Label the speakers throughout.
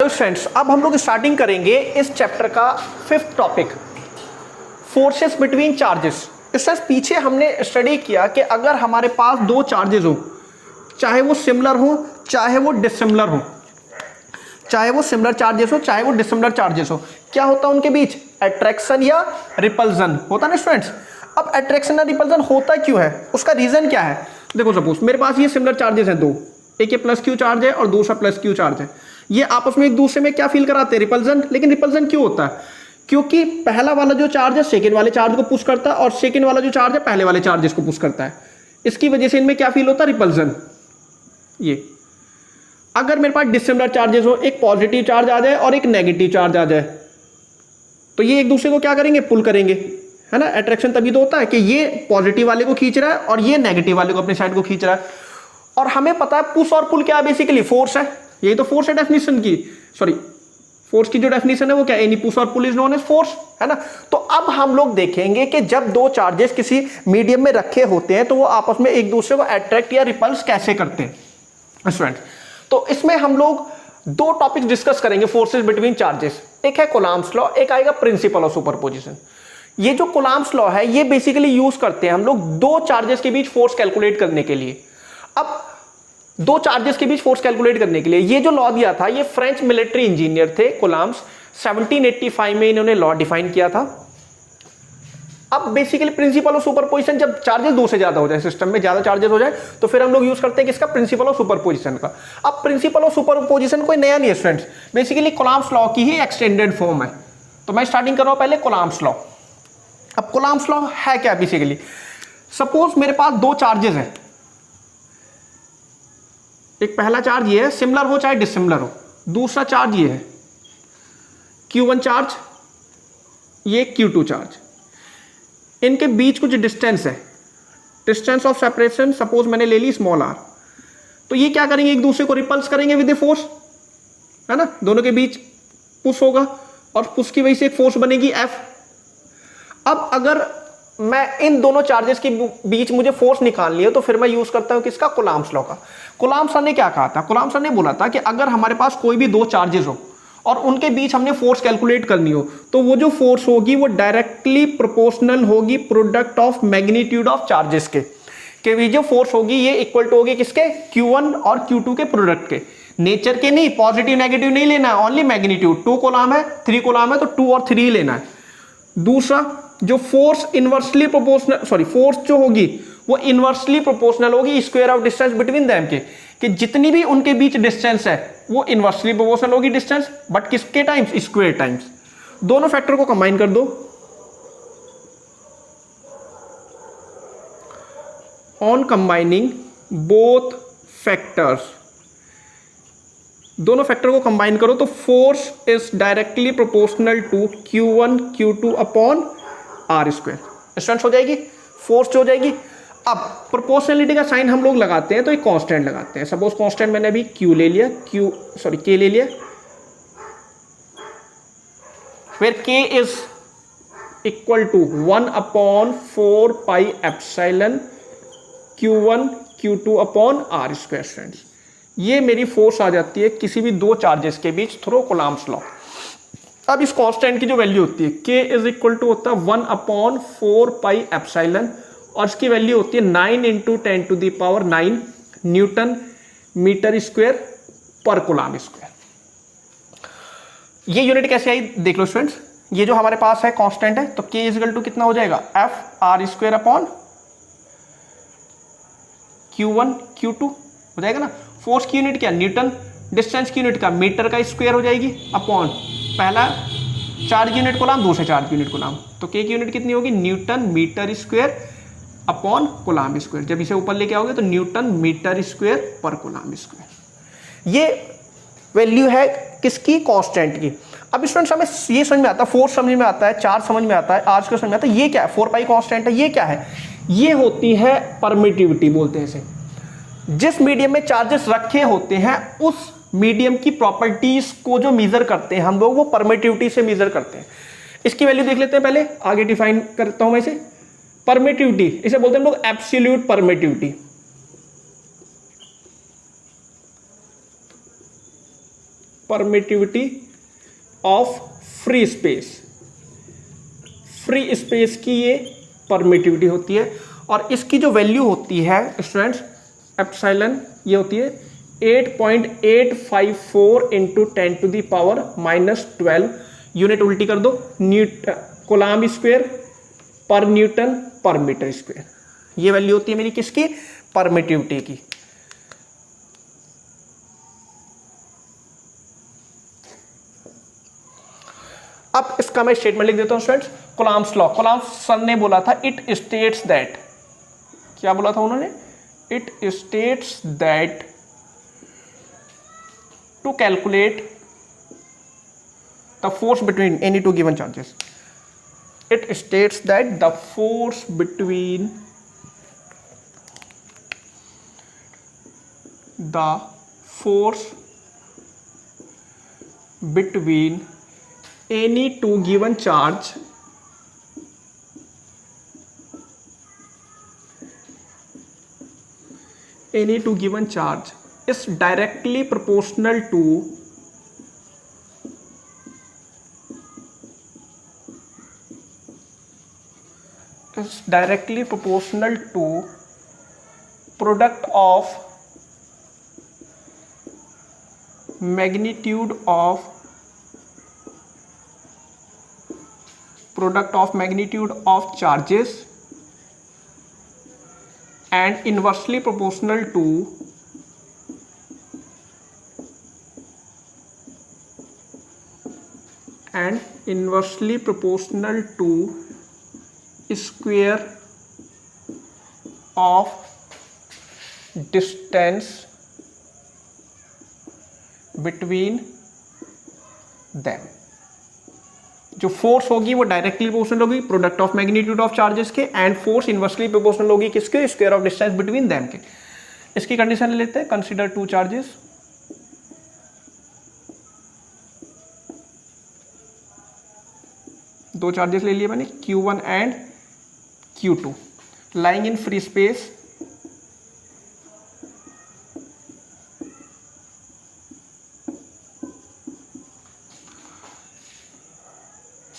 Speaker 1: Hello students, अब हम लोग स्टार्टिंग करेंगे इस चैप्टर का 5th topic, forces between charges. इससे पीछे हमने स्टडी किया कि अगर हमारे पास दो चार्जेस हो, चाहे वो सिमिलर हो चाहे वो डिसिमिलर हो, चाहे वो सिमिलर चार्जेस हो चाहे वो डिसिमिलर चार्जेस हो, क्या होता है उनके बीच? अट्रैक्शन या रिपल्जन होता है ना स्टूडेंट्स। अब अट्रैक्शन या रिपल्जन होता क्यों है, उसका रीजन क्या है? देखो सपोज मेरे पास ये सिमिलर चार्जेस हैं दो, एक ये प्लस क्यू चार्ज है और दूसरा प्लस क्यू चार्ज है। ये आपस में एक दूसरे में क्या फील कराते हैं? रिपल्जन। लेकिन रिपल्जन क्यों होता है? क्योंकि पहला वाला जो चार्ज है सेकेंड वाले चार्ज को पुश करता है और सेकेंड वाला जो चार्ज है पहले वाले चार्जेस को पुश करता है। इसकी वजह से इनमें क्या फील होता है? रिपल्जन। ये अगर मेरे पास डिसिमिलर चार्जेस हो, एक पॉजिटिव चार्ज आ जाए और एक नेगेटिव चार्ज आ जाए, तो ये एक दूसरे को क्या करेंगे? पुल करेंगे, है ना। अट्रैक्शन तभी तो होता है कि ये पॉजिटिव वाले को खींच रहा है और ये नेगेटिव वाले को अपने साइड को खींच रहा है। और हमें पता है पुश और पुल क्या है? बेसिकली फोर्स है। यही तो फोर्स है डेफिनेशन की, सॉरी फोर्स की जो डेफिनेशन है वो क्या है? एनी पुश और pull is known as force, है ना। तो अब हम लोग देखेंगे कि जब दो चार्जेस किसी मीडियम में रखे होते हैं तो वो आपस में एक दूसरे को अट्रैक्ट या रिपल्स कैसे करते हैं स्टूडेंट। तो इसमें हम लोग दो टॉपिक्स डिस्कस करेंगे फोर्सेस बिटवीन चार्जेस। एक है कूलम्ब्स लॉ, एक आएगा प्रिंसिपल ऑफ सुपरपोजिशन। ये जो कूलम्ब्स लॉ है ये बेसिकली यूज करते हैं हम लोग दो चार्जेस के बीच फोर्स कैलकुलेट करने के लिए। अब दो चार्जेस के बीच फोर्स कैलकुलेट करने के लिए ये जो लॉ दिया था, ये फ्रेंच मिलिट्री इंजीनियर थे कूलम्ब्स, 1785 में इन्होंने लॉ डिफाइन किया था। अब बेसिकली प्रिंसिपल ऑफ सुपरपोजिशन, जब चार्जेस दो से ज्यादा हो जाए, सिस्टम में ज्यादा चार्जेस हो जाए, तो फिर हम लोग यूज करते हैं किसका? प्रिंसिपल ऑफ सुपरपोजिशन का। अब प्रिंसिपल ऑफ सुपरपोजिशन कोई नया नहीं है स्टूडेंट्स, बेसिकली कूलम्ब्स लॉ की ही एक्सटेंडेड फॉर्म है। तो मैं स्टार्टिंग कर रहा हूं पहले कूलम्ब्स लॉ। अब कूलम्ब्स लॉ है क्या? बेसिकली सपोज मेरे पास दो चार्जेस हैं, एक पहला चार्ज ये है, सिमिलर हो चाहे डिसिमिलर हो। दूसरा चार्ज ये है Q1 चार्ज, ये Q2 चार्ज। इनके बीच कुछ डिस्टेंस है, डिस्टेंस ऑफ सेपरेशन सपोज मैंने ले ली स्मॉल r। तो ये क्या करेंगे? एक दूसरे को रिपल्स करेंगे विद ए फोर्स, है ना। दोनों के बीच पुश होगा और पुश की वजह से एक फोर्स बनेगी F। अब अगर मैं इन दोनों चार्जेस के बीच मुझे फोर्स निकालनी है तो फिर मैं यूज करता हूं किसका? कूलम्ब्स लॉ का। कूलम्ब्स सर ने क्या कहा था? कूलम्ब्स सर ने बोला था कि अगर हमारे पास कोई भी दो चार्जेस हो और उनके बीच हमने फोर्स कैलकुलेट करनी हो तो वो जो फोर्स होगी वो डायरेक्टली प्रोपोर्शनल होगी product of magnitude of charges के। कि जो फोर्स होगी ये इक्वल टू होगी किसके? Q1 और Q2 के प्रोडक्ट के। नेचर के नहीं, पॉजिटिव नेगेटिव नहीं लेना है, ओनली मैग्नीट्यूड। 2 कूलम्ब है 3 कूलम्ब है तो 2 और 3 लेना है। दूसरा जो force inversely proportional, sorry force जो होगी वो इनवर्सली प्रोपोर्शनल होगी square of distance between them के, कि जितनी भी उनके बीच डिस्टेंस है वो इनवर्सली प्रोपोर्शनल होगी डिस्टेंस, बट किसके टाइम्स? Square times. दोनों फैक्टर को कंबाइन कर दो, ऑन कंबाइनिंग बोथ फैक्टर्स, दोनों फैक्टर को कंबाइन करो तो force is directly proportional to Q1 Q2 upon R square. Students हो जाएगी फोर्स जो हो जाएगी। अब प्रोपोर्शनलिटी का साइन हम लोग लगाते हैं तो एक कांस्टेंट लगाते हैं। सपोज कांस्टेंट मैंने अभी Q ले लिया, K ले लिया, फिर K is equal to 1 upon 4 pi epsilon Q1 Q2 upon R square. Students ये मेरी फोर्स आ जाती है किसी भी दो चार्जेस के बीच थ्रू कूलम्ब्स लॉ। अब इस कांस्टेंट की जो वैल्यू होती है K इज इक्वल टू होता है 1 अपॉन 4 पाई एप्सिलॉन और इसकी वैल्यू होती है 9 into 10 to the power 9 newton metre square पर कूलम्ब स्क्वायर। ये यूनिट कैसे आई देख लो स्टूडेंट्स। ये जो हमारे पास है कांस्टेंट है तो K इज इक्वल टू कितना हो जाएगा? F R square upon Q1 Q2 हो जाएगा ना। फोर्स की यूनिट क्या? न्यूटन। डिस्टेंस की यूनिट का मीटर का स्क्वायर हो जाएगी अपॉन पहला चार्ज यूनिट कूलम्ब, दूसरे चार्ज यूनिट कूलम्ब। तो K की यूनिट कितनी होगी? Newton metre square upon coulomb square. जब इसे ऊपर लेके आओगे तो न्यूटन मीटर स्क्वायर पर कूलम्ब स्क्वायर। ये वैल्यू है किसकी? कांस्टेंट की। अब स्टूडेंट्स हमें ये समझ में आता है, फोर्स समझ में आता है, चार्ज समझ में आता है, आर स्क्वायर समझ में आता है। ये क्या है? 4 पाई कांस्टेंट है। ये क्या है? ये होती है परमिटिविटी बोलते हैं इसे। जिस मीडियम में चार्जेस रखे होते हैं उस मीडियम की प्रॉपर्टीज को जो मेजर करते हैं हम लोग वो परमिटिविटी से मेजर करते हैं। इसकी वैल्यू देख लेते हैं पहले, आगे डिफाइन करता हूं मैं इसे। परमिटिविटी इसे बोलते हैं हम लोग absolute permittivity. Permittivity of free space, free space की ये परमिटिविटी होती है। और इसकी जो वैल्यू होती है स्टूडेंट्स एप्सिलॉन, ये होती है 8.854 इंटू 10⁻⁻12। यूनिट उल्टी कर दो, कूलम्ब स्क्वायर पर न्यूटन पर मीटर स्क्वायर। ये वैल्यू होती है मेरी किसकी, परमिटिविटी की। अब इसका मैं स्टेटमेंट लिख देता हूं students. Coulomb's law, Coulomb's sir ने बोला था इट स्टेट्स दैट, क्या बोला था उन्होंने, it states that to calculate the force between any two given charges, it states that the force between any two given charge is directly proportional to product of magnitude of charges and inversely proportional to square of distance between them। जो force होगी वो directly proportional होगी product of magnitude of charges के, and force inversely proportional होगी किसके, square of distance between them के। इसकी condition ले लेते हैं, कंसीडर टू चार्जेस, दो चार्जेस ले लिए मैंने Q1 and Q2 lying in free space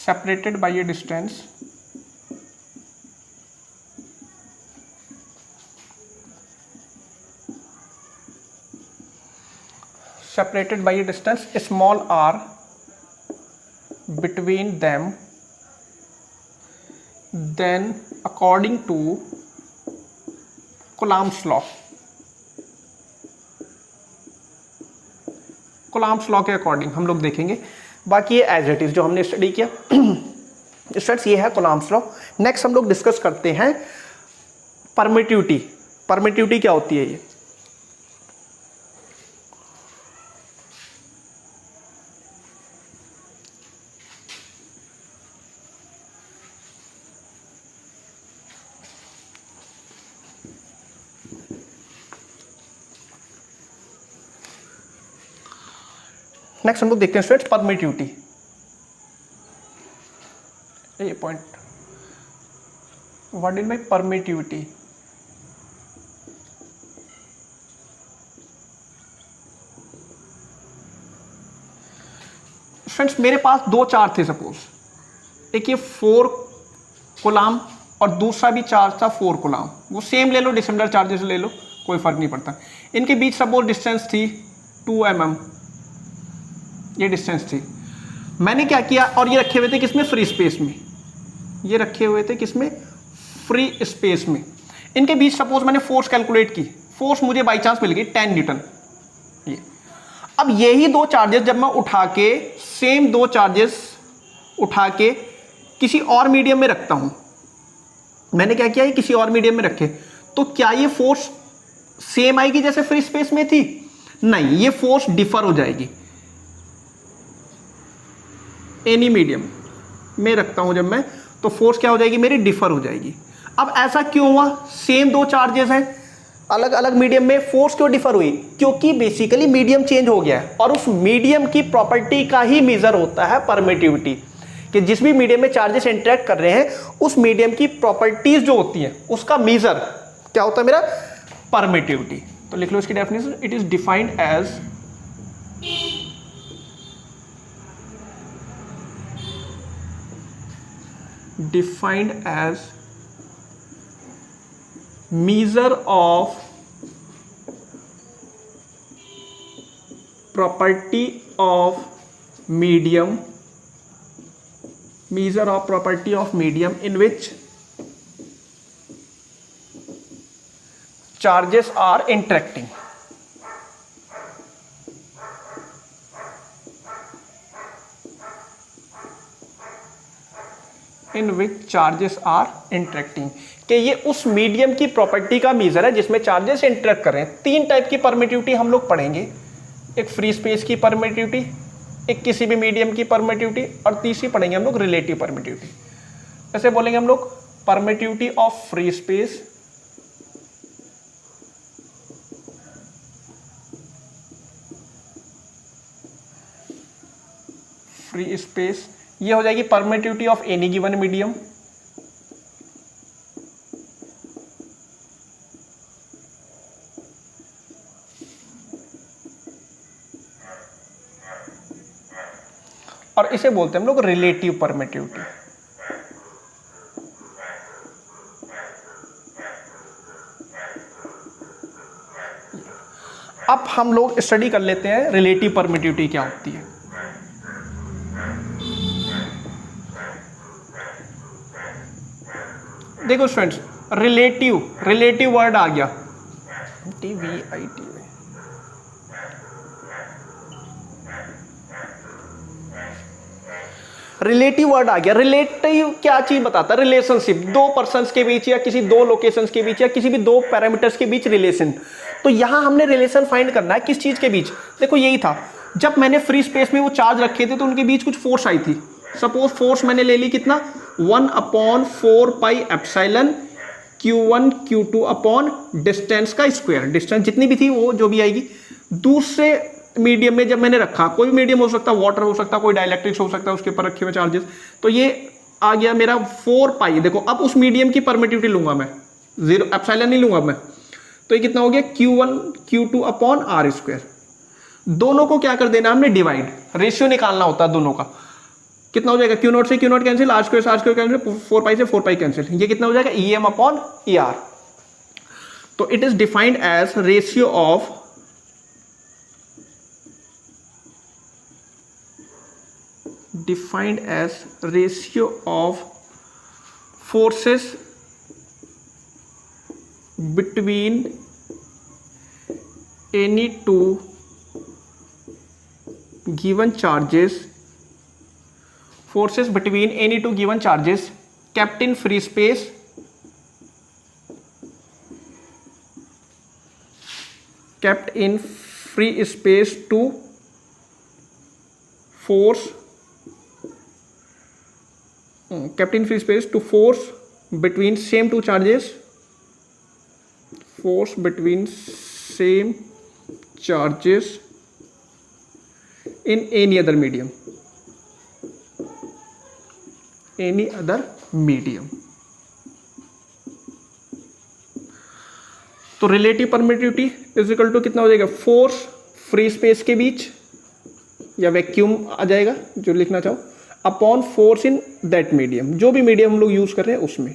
Speaker 1: separated by a distance small r between them, then according to Coulomb's law, Coulomb's law के अकॉर्डिंग हम लोग देखेंगे। बाकी ये एज इट इज जो हमने स्टडी किया स्टूडेंट्स, ये है Coulomb's law। नेक्स्ट हम लोग डिस्कस करते हैं परमिटिविटी। परमिटिविटी क्या होती है ये, नेक्स्ट हम लोग देखते हैं स्टूडेंट्स परमिटिविटी। ये point, what is my permittivity, students मेरे पास दो चार्ज थे सपोज, एक ये 4 कूलम्ब और दूसरा भी चार्ज था 4 कूलम्ब, वो सेम ले लो, डिसिमिलर चार्जेस ले लो, कोई फर्क नहीं पड़ता। इनके बीच सपोज डिस्टेंस थी 2 mm, ये डिस्टेंस थी। मैंने क्या किया, और ये रखे हुए थे किसमें, फ्री स्पेस में, ये रखे हुए थे किसमें, फ्री स्पेस में। इनके बीच सपोज मैंने फोर्स कैलकुलेट की, फोर्स मुझे बाई चांस मिल गई 10 न्यूटन। ये अब यही दो चार्जेस जब मैं उठा के, सेम दो चार्जेस उठा के किसी और मीडियम में रखता हूं, मैंने क्या किया, ये किसी और मीडियम में रखे, तो क्या ये फोर्स सेम आएगी जैसे फ्री स्पेस में थी? नहीं, ये फोर्स डिफर हो जाएगी। एनी मीडियम में रखता हूं जब मैं, तो फोर्स क्या हो जाएगी मेरी, डिफर हो जाएगी। अब ऐसा क्यों हुआ, सेम दो चार्जेस हैं, अलग अलग मीडियम में फोर्स क्यों डिफर हुई? क्योंकि बेसिकली मीडियम चेंज हो गया है, और उस मीडियम की प्रॉपर्टी का ही मेजर होता है परमिटिविटी, कि जिस भी मीडियम में चार्जेस इंटरेक्ट कर रहे हैं उस मीडियम की प्रॉपर्टीज जो होती हैं उसका मेजर क्या होता है मेरा, परमिटिविटी। तो लिख लो इसकी definition, it is defined as defined as measure of property of medium, measure of property of medium in which charges are interacting. In which charges are interacting, कि ये उस मीडियम की प्रॉपर्टी का मेजर है जिसमें चार्जेस इंटरेक्ट कर रहे हैं। तीन टाइप की परमिटिविटी हम लोग पढ़ेंगे, एक फ्री स्पेस की परमिटिविटी, एक किसी भी मीडियम की परमिटिविटी, और तीसरी पढ़ेंगे हम लोग रिलेटिव परमिटिविटी। ऐसे बोलेंगे हम लोग permittivity of free space, free space, ये हो जाएगी permittivity of any given medium, और इसे बोलते हैं हम लोग रिलेटिव परमिटिविटी। अब हम लोग स्टडी कर लेते हैं रिलेटिव परमिटिविटी क्या होती है। देखो स्टूडेंट्स, रिलेटिव वर्ड आ गया, TVIT, रिलेटिव वर्ड आ गया। रिलेटिव क्या चीज बताता है? रिलेशनशिप, दो पर्सन्स के बीच या किसी दो लोकेशंस के बीच या किसी भी दो पैरामीटर्स के बीच रिलेशन। तो यहां हमने रिलेशन फाइंड करना है किस चीज के बीच। देखो यही था, जब मैंने फ्री स्पेस में वो चार्ज रखे थे तो उनके बीच कुछ फोर्स आई थी। सपोज फोर्स मैंने ले ली कितना, 1/4 pi epsilon Q1 Q2 upon distance का स्क्वायर, डिस्टेंस जितनी भी थी वो जो भी आएगी। दूसरे मीडियम में जब मैंने रखा, कोई भी मीडियम हो सकता है, वाटर हो सकता है, कोई डाइलेक्ट्रिक्स हो सकता है, उसके ऊपर रखे हुए चार्जेस, तो ये आ गया मेरा 4 पाई। देखो अब उस मीडियम की परमिटिविटी लूंगा मैं, 0 एप्सिलॉन नहीं लूंगा मैं, तो ये कितना हो गया Q1 Q2 upon R square. दोनों को क्या कर देना हमने, डिवाइड, रेशियो निकालना होता है दोनों का। कितना हो जाएगा, Q0 से Q0 cancel, R square cancel, 4 pi से 4 पाई कैंसिल, ये कितना हो जाएगा, EM अपॉन ER। तो it is defined as ratio of forces between any two given charges, forces between any two given charges kept in free space, kept in free space to force, kept in free space to force between same two charges, force between same charges in any other medium, any other medium। तो relative permittivity is equal to कितना हो जाएगा, force free space के बीच या vacuum आ जाएगा जो लिखना चाहो, upon force in that medium, जो भी मीडियम हम लोग यूज कर रहे हैं उसमें।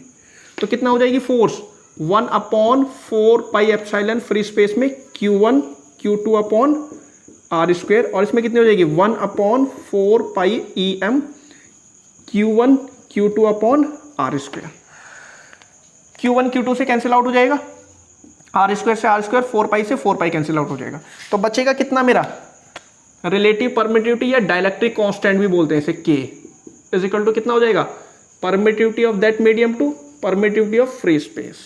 Speaker 1: तो कितना हो जाएगी force, 1/4 pi epsilon free space में Q1 Q2 upon R square, और इसमें कितनी हो जाएगी 1/4 पाई EM Q1 Q2 upon R square. Q1 Q2 से कैंसिल आउट हो जाएगा, R स्क्वायर से R स्क्वायर, 4 पाई से 4 पाई कैंसिल आउट हो जाएगा। तो बचेगा कितना मेरा, रिलेटिव परमिटिविटी या डाइलेक्ट्रिक कांस्टेंट भी बोलते हैं इसे, K इज इक्वल टू कितना हो जाएगा, permittivity of that medium to permittivity of free space.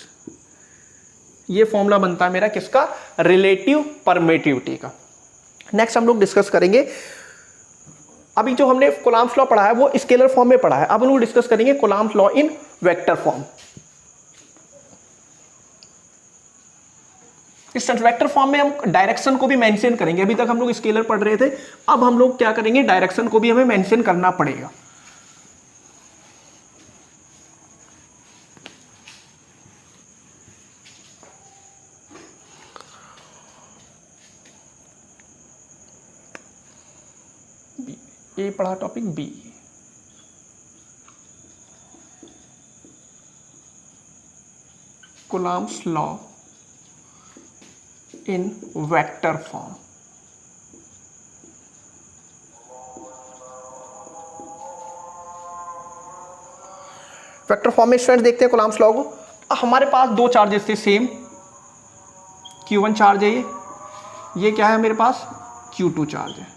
Speaker 1: ये फॉर्मूला बनता है मेरा किसका, रिलेटिव परमिटिविटी का। नेक्स्ट हम लोग डिस्कस करेंगे, अभी जो हमने कूलम्ब्स लॉ पढ़ा है वो स्केलर फॉर्म में पढ़ा है, अब हम लोग डिस्कस करेंगे Coulomb's law in vector form. इस वेक्टर फॉर्म में हम डायरेक्शन को भी मेंशन करेंगे। अभी तक हम लोग स्केलर पढ़ रहे थे, अब हम लोग क्या करेंगे, डायरेक्शन को भी हमें मेंशन करना पड़ेगा। ए पढ़ा topic B, Coulomb's law in vector form. Vector form में स्टूडेंट्स देखते हैं Coulomb's लॉ को। हमारे पास दो चार्जेस थे सेम, Q1 चार्ज है ये क्या है मेरे पास, Q2 चार्ज है।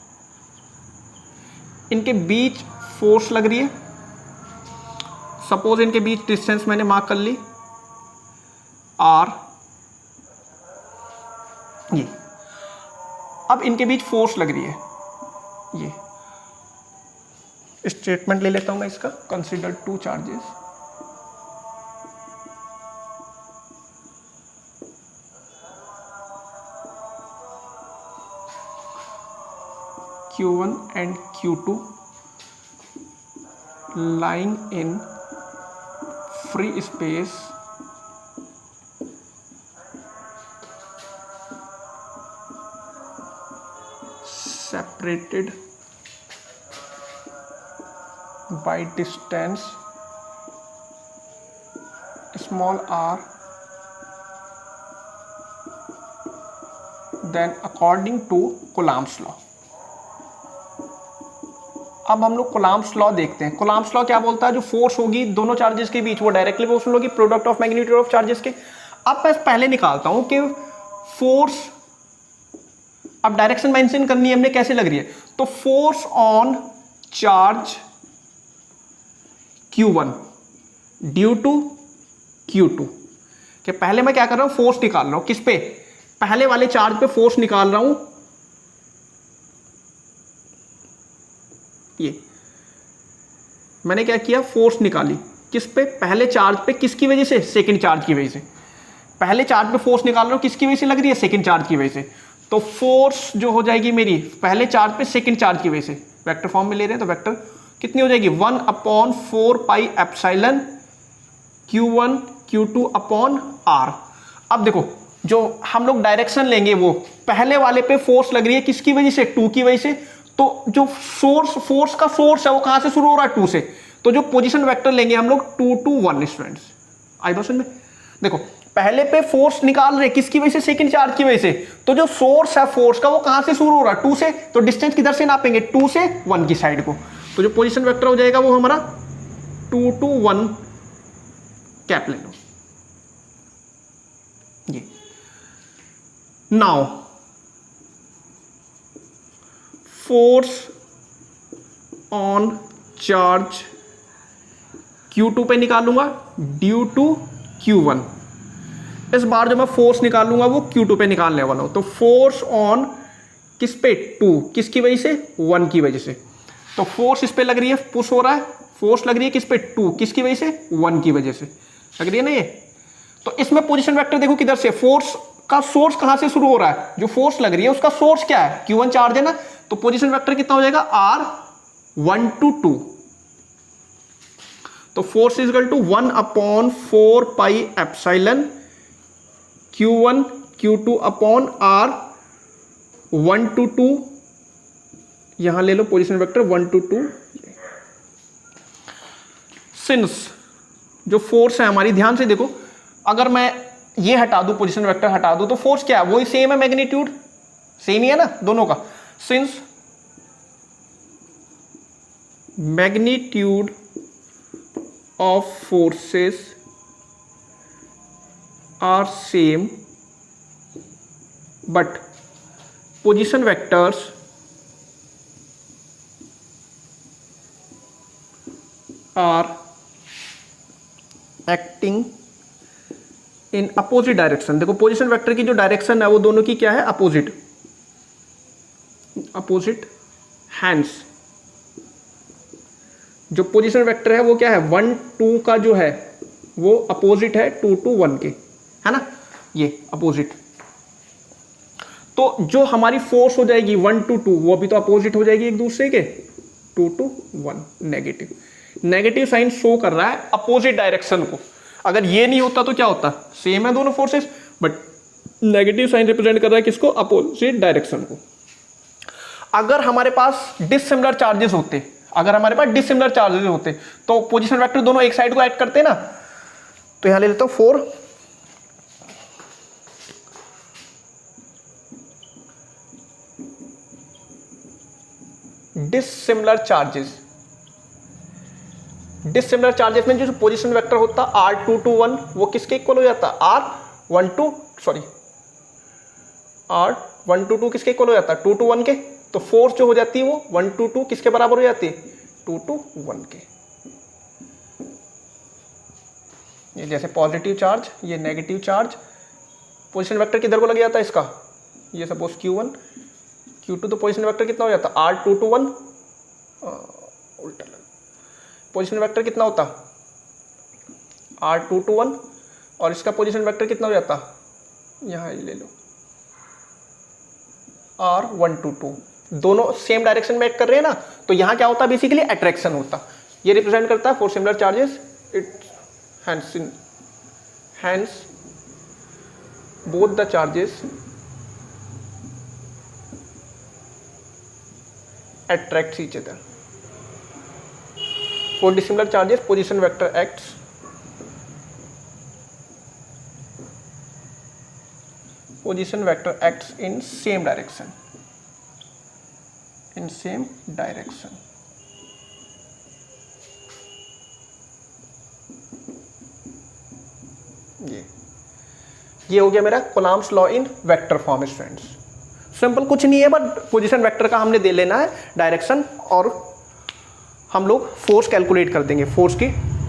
Speaker 1: इनके बीच फोर्स लग रही है, सपोज इनके बीच डिस्टेंस मैंने मार्क कर ली R, ये अब इनके बीच फोर्स लग रही है, ये स्टेटमेंट ले लेता हूं मैं इसका, consider two charges Q1 and Q2 lying in free space separated by distance small r, then according to Coulomb's law। अब हम लोग Coulomb's लॉ देखते हैं। Coulomb's लॉ क्या बोलता है, जो फोर्स होगी दोनों चार्जेस के बीच वो डायरेक्टली प्रोपोर्शनल होगी product of magnitude of charges के। अब मैं पहले निकालता हूं कि फोर्स, अब डायरेक्शन मेंशन करनी है हमने, कैसे लग रही है, तो force on charge Q1 due to Q2 कि पहले मैं क्या कर रहा हूं, फोर्स निकाल रहा हूं किस पे, पहले वाले चार्ज पे फोर्स निकाल रहा हूं, ये मैंने क्या किया, फोर्स निकाली किस पे, पहले चार्ज पे, किसकी वजह से, सेकंड चार्ज की वजह से। पहले चार्ज पे फोर्स निकाल रहा हूं, किसकी वजह से लग रही है, सेकंड चार्ज की वजह से। तो फोर्स जो हो जाएगी मेरी पहले चार्ज पे सेकंड चार्ज की वजह से, वेक्टर फॉर्म में ले रहे हैं तो वेक्टर कितनी हो जाएगी, 1/4 pi epsilon Q1 Q2 upon R। अब देखो जो हम लोग डायरेक्शन लेंगे वो पहले वाले पे फोर्स लग रही है किसकी वजह से, 2 की वजह से। तो जो फोर्स का सोर्स है वो कहां से शुरू हो रहा है, 2 से। तो जो पोजीशन वेक्टर लेंगे हम लोग 2 to 1 स्टूडेंट्स, आई बस में देखो पहले पे फोर्स निकाल रहे किसकी वजह से, सेकंड चार्ज की वजह से। तो जो सोर्स है फोर्स का वो कहां से शुरू हो रहा है, 2 से। तो डिस्टेंस किधर से नापेंगे, 2 से 1 की साइड को। तो जो पोजीशन वेक्टर हो जाएगा वो हमारा 2 to 1 कैप ले लो ये। Now force on charge Q2 पे निकालूंगा ड्यू टू Q1। इस बार जो मैं फोर्स निकालूंगा वो Q2 पे निकालने वाला हूं। तो फोर्स ऑन किस पे, 2, किसकी वजह से, 1 की वजह से। तो फोर्स इस पे लग रही है, पुश हो रहा है, फोर्स लग रही है किस पे, 2, किसकी वजह से, 1 की वजह से लग रही है ना ये। तो इसमें पोजीशन वेक्टर देखो किधर से, फोर्स का सोर्स कहां से शुरू हो रहा है, जो फोर्स लग रही है उसका सोर्स क्या है, Q1 चार्ज है ना। तो पोजीशन वेक्टर कितना हो जाएगा, R 1 to 2। तो force is equal to 1/4 pi epsilon Q1 Q2 upon R 1 to 2। यहां ले लो पोजीशन वेक्टर 1 to 2। सिंस जो फोर्स है हमारी, ध्यान से देखो, अगर मैं ये हटा दूं, पोजीशन वेक्टर हटा दूं, तो फोर्स क्या है, वही सेम है, मैग्नीट्यूड सेम ही है ना दोनों का। Since magnitude of forces are same but position vectors are acting in opposite direction. देखो पोजीशन वेक्टर की जो डायरेक्शन है वो दोनों की क्या है, अपोजिट, अपोजिट हैंड्स। जो पोजीशन वेक्टर है वो क्या है, 1 2 का जो है वो अपोजिट है 2 to 1 के, है ना, ये अपोजिट। तो जो हमारी फोर्स हो जाएगी 1 to 2 वो भी तो अपोजिट हो जाएगी एक दूसरे के, 2 to 1 negative. Negative sign show कर रहा है अपोजिट डायरेक्शन को। अगर ये नहीं होता तो क्या होता, सेम है दोनों forces, but negative sign represent कर रहा है किसको, अपोजिट डायरेक्शन को। अगर हमारे पास डिसिमिलर चार्जेस होते, अगर हमारे पास डिसिमिलर चार्जेस होते तो पोजीशन वेक्टर दोनों एक साइड को ऐड करते ना। तो यहां ले लेता हूं 4 डिसिमिलर चार्जेस। डिसिमिलर चार्जेस में जो पोजीशन वेक्टर होता है R221 वो किसके इक्वल हो जाता है? R1 to 2 किसके इक्वल हो जाता है? 2 to 1 के। तो फोर्स जो हो जाती है वो 1 to 2 किसके बराबर हो जाती है? 2 to 1 के। ये जैसे पॉजिटिव चार्ज, ये नेगेटिव चार्ज, पोजीशन वेक्टर किधर को लग जाता है इसका? ये सपोज Q1 Q2, तो पोजीशन वेक्टर कितना हो जाता? R2 to 1 उल्टा लग, पोजीशन वेक्टर कितना होता? R2 to 1 और इसका पोजीशन वेक्टर कितना हो जाता? यहाँ ले लो R1 to 2, दोनों सेम डायरेक्शन में एक्ट कर रहे हैं ना, तो यहाँ क्या होता? बेसिकली अट्रैक्शन होता। ये रिप्रेजेंट करता है for similar charges it hence both the charges attracts each other. For dissimilar charges position vector acts in same direction, ये हो गया मेरा Coulomb's law in vector form students. Simple कुछ नहीं है, बट पोजीशन वेक्टर का हमने दे लेना है डायरेक्शन और हम लोग फोर्स कैलकुलेट कर देंगे, फोर्स की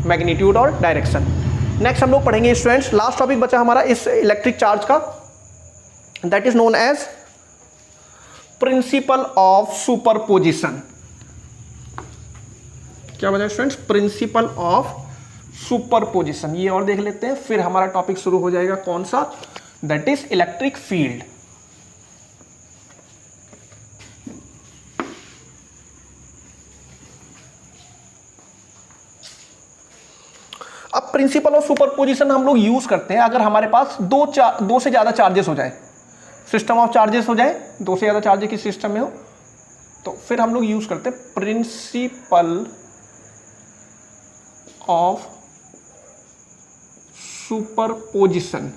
Speaker 1: मैग्नीट्यूड और डायरेक्शन। नेक्स्ट हम लोग पढ़ेंगे स्टूडेंट्स, लास्ट टॉपिक बचा हमारा इस इलेक्ट्रिक चार्ज का, that is known as principle of superposition. क्या बचा स्टूडेंट्स? Principal of superposition. ये और देख लेते हैं, फिर हमारा टॉपिक शुरू हो जाएगा कौन सा? That is electric field. अब प्रिंसिपल ऑफ सुपरपोजिशन हम लोग यूज करते हैं अगर हमारे पास दो से ज्यादा चार्जेस हो जाए, सिस्टम ऑफ चार्जेस हो जाए, दो से ज्यादा चार्जेस की सिस्टम में हो, तो फिर हम लोग यूज करते हैं प्रिंसिपल ऑफ सुपरपोजिशन।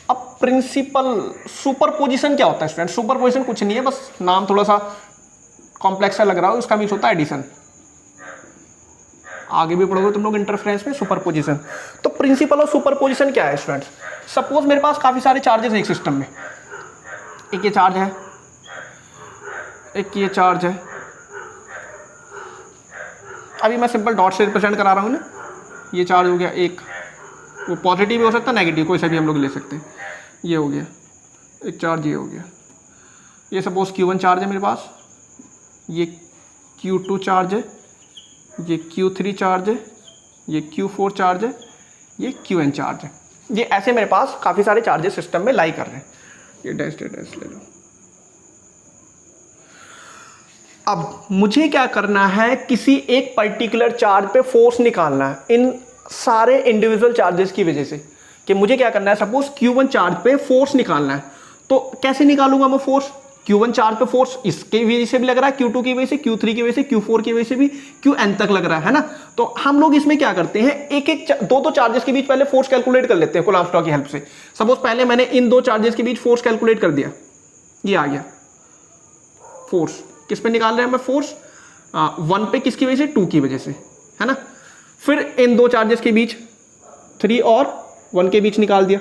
Speaker 1: अब प्रिंसिपल सुपरपोजिशन क्या होता है स्टूडेंट? सुपरपोजिशन कुछ नहीं है, बस नाम थोड़ा सा कॉम्प्लेक्स सा लग रहा हो, उसका मीन्स होता है एडिशन। आगे भी पढ़ोगे तुम लोग इंटरफेरेंस में सुपरपोजिशन। तो प्रिंसिपल ऑफ सुपरपोजिशन क्या है स्टूडेंट्स? सपोज मेरे पास काफी सारे चार्जेस हैं एक सिस्टम में, एक ये चार्ज है, एक ये चार्ज है, अभी मैं सिंपल डॉट से रिप्रेजेंट करा रहा हूँ ना, ये चार्ज हो गया एक, वो पॉजिटिव भी हो सकता है नेगेटिव, कोई सा भी हम लोग ले सकते हैं। ये हो गया एक चार्ज, ये हो गया, ये सपोज Q1 चार्ज है मेरे पास, ये Q2 चार्ज है, ये Q3 चार्ज है, ये Q4 चार्ज है, ये Qn चार्ज है। ये ऐसे मेरे पास काफ़ी सारे चार्जेस सिस्टम में लाई कर रहे हैं। ये डैश ले लो। अब मुझे क्या करना है? किसी एक पर्टिकुलर चार्ज पे फोर्स निकालना है इन सारे इंडिविजुअल चार्जेस की वजह से। कि मुझे क्या करना है? सपोज Q1 चार्ज पे फोर्स निकालना है, तो कैसे निकालूंगा मैं फोर्स? Q1 चार्ज पे फोर्स इसके वजह से भी लग रहा है, Q2 की वजह से, Q3 की वजह से, Q4 की वजह से भी, Qn तक लग रहा है ना। तो हम लोग इसमें क्या करते हैं, एक एक दो चार्जेस के बीच पहले फोर्स कैलकुलेट कर लेते हैं कूलम्ब्स लॉ की हेल्प से। सपोज पहले मैंने इन दो चार्जेस के बीच फोर्स कैलकुलेट कर दिया, ये आ गया फोर्स। किस पे निकाल रहे हैं मैं फोर्स? 1 पे, किसकी वजह से? 2 की वजह से, है ना। फिर इन दो चार्जेस के बीच 3 और 1 के बीच निकाल दिया,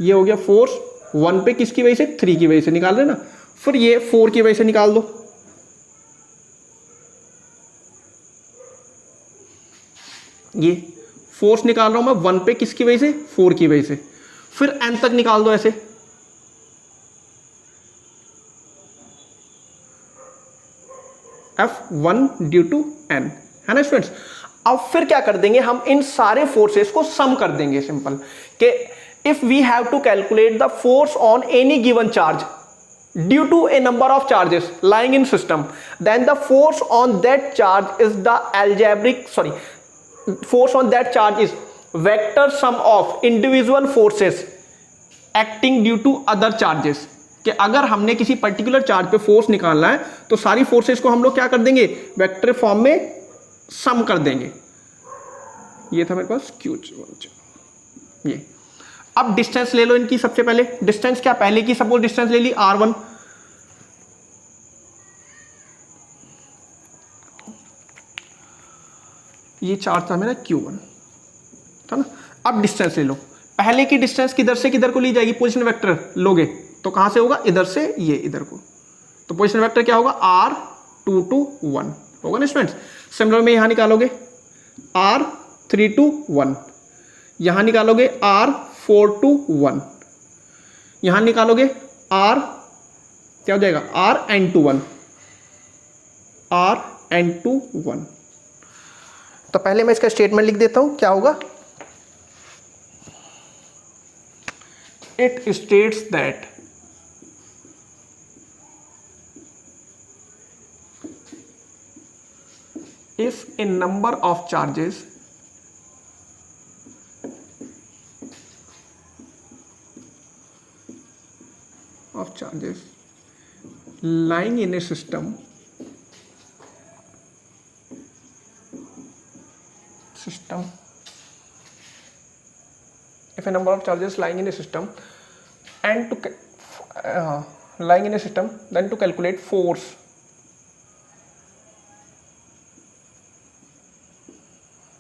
Speaker 1: ये हो गया फोर्स 1 पे, किसकी वजह से? 3 की वजह से निकाल रहे ना। फिर ये 4 की वजह से निकाल दो, ये फोर्स निकाल रहा हूं मैं 1 पे, किसकी वजह से? 4 की वजह से। फिर n तक निकाल दो ऐसे, F1 ड्यू टू n, है ना स्टूडेंट्स। अब फिर क्या कर देंगे हम? इन सारे फोर्सेस को सम कर देंगे। सिंपल कि if we have to calculate the force on any given charge due to a number of charges lying in system, then the force on that charge is the algebraic force on that charge is vector sum of individual forces acting due to other charges। कि अगर हमने किसी particular charge पे force निकालना है तो सारी forces को हम लोग क्या कर देंगे? वेक्टर फॉर्म में सम कर देंगे। ये था मेरे पास Q1, ये अब डिस्टेंस ले लो इनकी, सबसे पहले डिस्टेंस क्या, पहले की सपोज डिस्टेंस ले ली r1, ये चार्ज था मेरा q1 था ना। अब डिस्टेंस ले लो, पहले की डिस्टेंस किधर से किधर को ली जाएगी, पोजीशन वेक्टर लोगे तो कहां से होगा, इधर से ये इधर को, तो पोजीशन वेक्टर क्या होगा, r2 to 1 होगा ना स्टूडेंट्स। सिमिलर में यहां निकालोगे r3 to 1, यहां निकालोगे r4 to 1, यहां निकालोगे r क्या हो जाएगा, rn to 1, rn to 1। तो पहले मैं इसका स्टेटमेंट लिख देता हूं, क्या होगा, it states that if a number of charges lying in a system if a number of charges lying in a system and to lying in a system, then to calculate force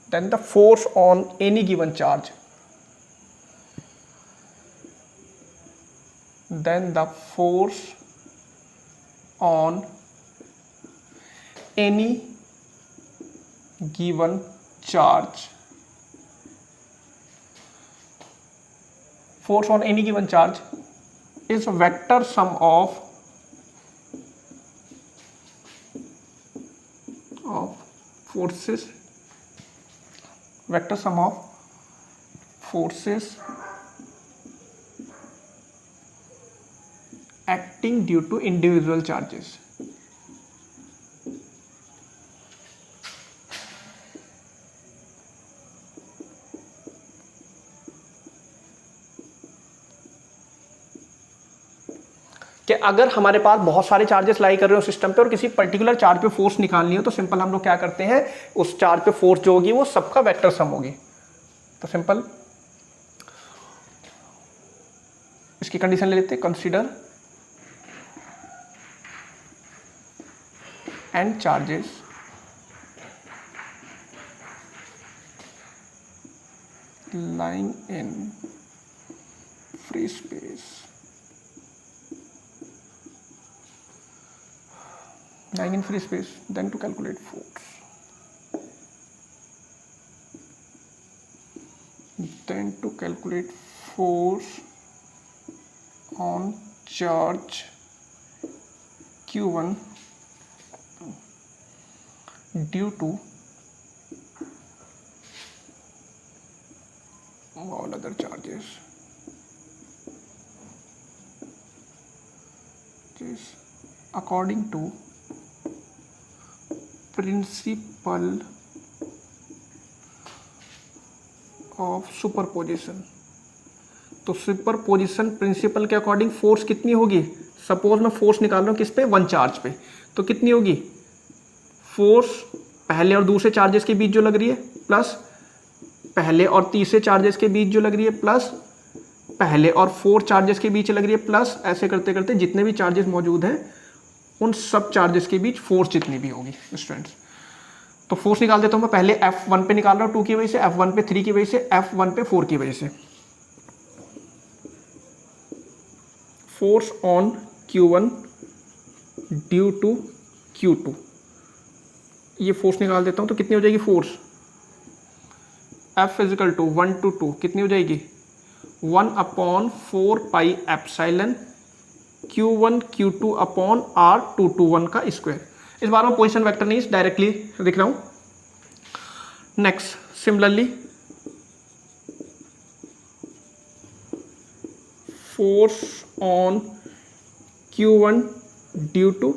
Speaker 1: then the force on any given charge, then the force on any given charge, force on any given charge is a vector sum of forces, vector sum of forces acting due to individual charges। कि अगर हमारे पास बहुत सारे charges लाई कर रहे हो system पे और किसी पर्टिकुलर चार्ज पे फोर्स निकालनी हो तो सिंपल हम लोग क्या करते हैं, उस चार्ज पे फोर्स जो होगी वो सबका वेक्टर सम होगी। तो सिंपल इसकी कंडीशन ले लेते हैं, consider and charges lying in free space, lying in free space, then to calculate force, then to calculate force on charge q1 due to all other charges, is according to principal of superposition. तो superposition principle के according force कितनी होगी, suppose मैं force निकाल रहा हूं किस पे, वन चार्ज पे, तो कितनी होगी फोर्स पहले और दूसरे चार्जेस के बीच जो लग रही है, प्लस पहले और तीसरे चार्जेस के बीच जो लग रही है, प्लस पहले और फोर्थ चार्जेस के बीच लग रही है, प्लस ऐसे करते करते जितने भी चार्जेस मौजूद हैं उन सब चार्जेस के बीच फोर्स जितनी भी होगी स्टूडेंट्स। तो फोर्स निकाल देता हूं मैं, पहले F1 पे निकाल रहा हूं 2 की वजह से, F1 पे 3 की वजह से, F1 पे 4 की वजह से। Force on Q1 due to Q2, ये फोर्स निकाल देता हूं तो कितनी हो जाएगी force, F is equal to 1 to 2 कितनी हो जाएगी 1/4 pi epsilon Q1 Q2 upon R221 का स्क्वायर। इस बार में पोजीशन वेक्टर नहीं, डायरेक्टली लिख रहा हूं। Next similarly force on Q1 due to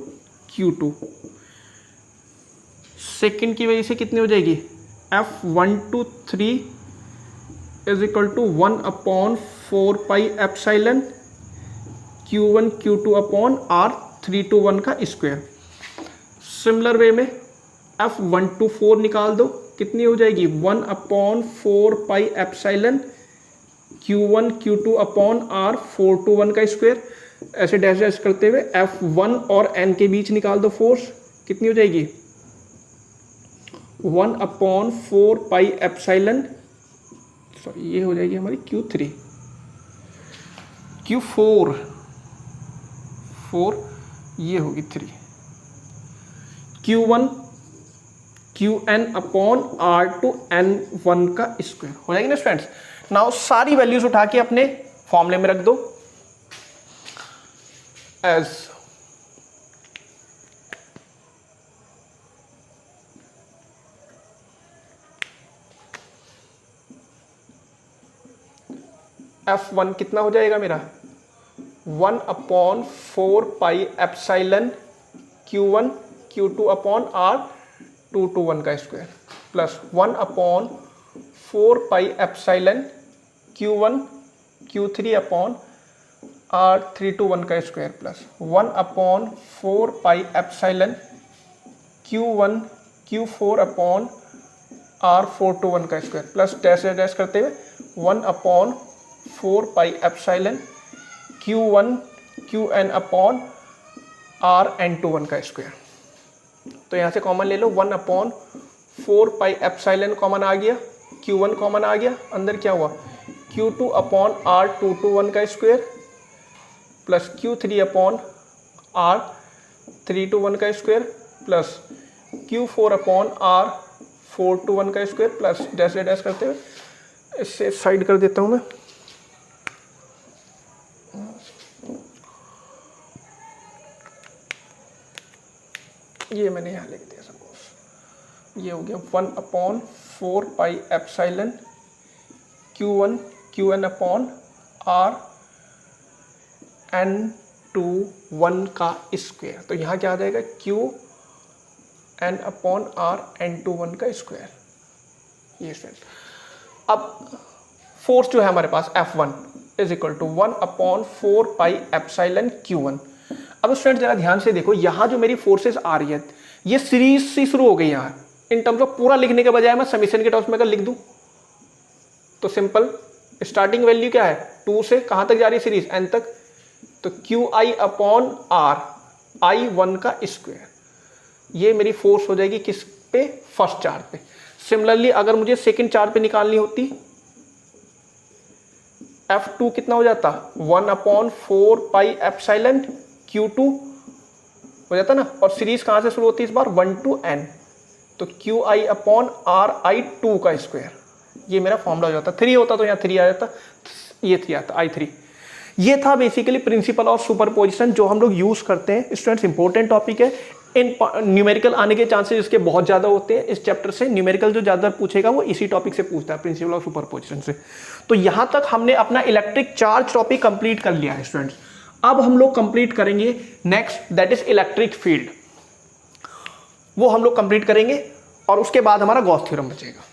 Speaker 1: Q2 second की वजह से कितनी हो जाएगी F1 to 3 is equal to 1/4 pi epsilon Q1 Q2 upon R321 का स्क्वायर। सिमिलर वे में F1 to 4 निकाल दो, कितनी हो जाएगी 1/4 pi epsilon Q1 Q2 upon R 4 to 1 का स्क्वायर, ऐसे डैश डैश करते हुए F1 और N के बीच निकाल दो फोर्स, कितनी हो जाएगी 1 अपॉन 4 पाई एप्सिलॉन, सॉरी ये हो जाएगी हमारी Q3 Q4 4, ये होगी 3 Q1 Qn अपॉन R2N1 का स्क्वायर हो जाएगी ना स्टूडेंट्स। नाउ सारी वैल्यूज उठा के अपने फॉर्मूले में रख दो एज F1 कितना हो जाएगा मेरा 1 upon 4 pi epsilon Q1 Q2 upon R2 to 1 का square plus 1 upon 4 pi epsilon Q1 Q3 upon R3 to 1 का square plus 1 upon 4 pi epsilon Q1 Q4 upon R4 to 1 का स्क्वायर प्लस डैश डैश करते हुए 1 upon 4 pi epsilon Q1 Qn upon Rn to 1 का square. तो यहाँ से common ले लो 1 upon 4 pi epsilon common आ गया, Q1 कॉमन आ गया, अंदर क्या हुआ Q2 अपॉन R2 to 1 का square plus Q3 upon R3 to 1 का square plus Q4 upon R4 to 1 का स्क्वायर प्लस डैश डैश करते हुए इससे साइड कर देता हूँ मैं। ये मैंने यहाँ लिख दिया सपोज, ये हो गया 1 upon 4 pi epsilon Q1 Qn upon Rn2 1 का स्क्वायर। तो यहाँ क्या आ जाएगा Qn अपॉन Rn2 1 का स्क्वायर। ये स्टूडेंट अब फोर्स जो है हमारे पास F1 is equal to 1 upon 4 pi epsilon Q1। अब स्टूडेंट जरा ध्यान से देखो, यहाँ जो मेरी फोर्सेस आ रही है ये सीरीज से शुरू हो गई। यहाँ इन टर्म्स ऑफ पूरा लिखने के बजाय मैं समीशन के टर्म्स में अगर लिख दूं तो सिंपल स्टार्टिंग वैल्यू क्या है 2 से कहाँ तक जा रही है सीरीज n तक, तो QI अपॉन R I1 का स्क्वायर, ये मेरी फोर्स हो जाएगी किस पे फर्स्ट चार्ज पे। सिमिलरली अगर मुझे सेकंड चार्ज पे निकालनी होती F2 कितना हो जाता 1 अपॉन 4 पाई एप्सिलॉन Q2 हो जाता ना, और सीरीज कहाँ से शुरू होती है इस बार 1 to n, तो QI अपॉन RI2 का स्क्वायर, ये मेरा फॉर्मूला हो जाता। 3 होता तो यहाँ 3 आ जाता, ये 3 आता I3। ये था बेसिकली प्रिंसिपल ऑफ सुपरपोजिशन जो हम लोग यूज करते हैं स्टूडेंट्स। इंपॉर्टेंट टॉपिक है, इन न्यूमेरिकल आने के चांसेस इसके बहुत ज़्यादा होते हैं। इस चैप्टर से न्यूमेरिकल जो ज़्यादा पूछेगा वो इसी टॉपिक से पूछता है, प्रिंसिपल ऑफ सुपरपोजिशन से। तो यहाँ तक हमने अपना इलेक्ट्रिक चार्ज टॉपिक कंप्लीट कर लिया है स्टूडेंट्स। अब हम लोग कंप्लीट करेंगे next, that is electric field, वो हम लोग कंप्लीट करेंगे और उसके बाद हमारा गॉस थ्योरम बचेगा।